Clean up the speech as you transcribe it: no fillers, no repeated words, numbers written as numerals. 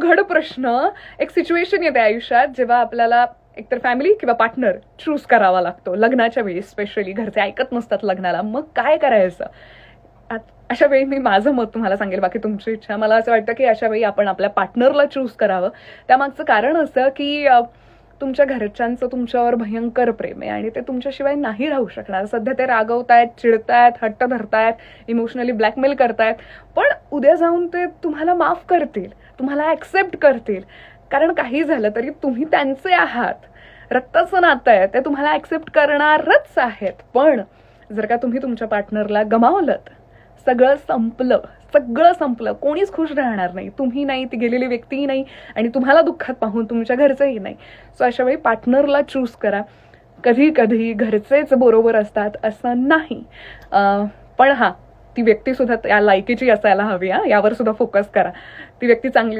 अवघड प्रश्न. एक सिच्युएशन येते आयुष्यात जेव्हा आपल्याला एकतर फॅमिली किंवा पार्टनर चूज करावा लागतो, लग्नाच्या वेळी स्पेशली. घरचे ऐकत नसतात लग्नाला, मग काय करायचं. अशा वेळी मी माझं मत तुम्हाला सांगेल, बाकी तुमची इच्छा. मला असं वाटतं की अशा वेळी आपण आपल्या पार्टनरला चूज करावं. त्यामागचं कारण असं की तुमच्या घरच्यांचं तुमच्यावर भयंकर प्रेम आहे आणि ते तुमच्याशिवाय नाही राहू शकणार. सध्या ते रागवतायत, चिडतायत, हट्ट धरतायत, इमोशनली ब्लॅकमेल करतायत, पण उद्या जाऊन ते तुम्हाला माफ करतील, तुम्हाला ॲक्सेप्ट करतील. कारण काही झालं तरी तुम्ही त्यांचे आहात, रक्ताचं नातं आहे, ते तुम्हाला ॲक्सेप्ट करणारच आहेत. पण जर का तुम्ही तुमच्या पार्टनरला गमावलंत, सगळं संपलं, सगळं संपलं. कोणीच खुश राहणार नाही, तुम्ही नाही, ती गेलेली व्यक्तीही नाही, आणि तुम्हाला दुःखात पाहून तुमच्या घरचंही नाही. सो अशा वेळी पार्टनरला चूज करा. कधी कधी घरचेच बरोबर असतात असं नाही, पण हां, ती व्यक्ती सुद्धा त्या लायकीची असायला हवी. यावर सुद्धा फोकस करा. ती व्यक्ती चांगली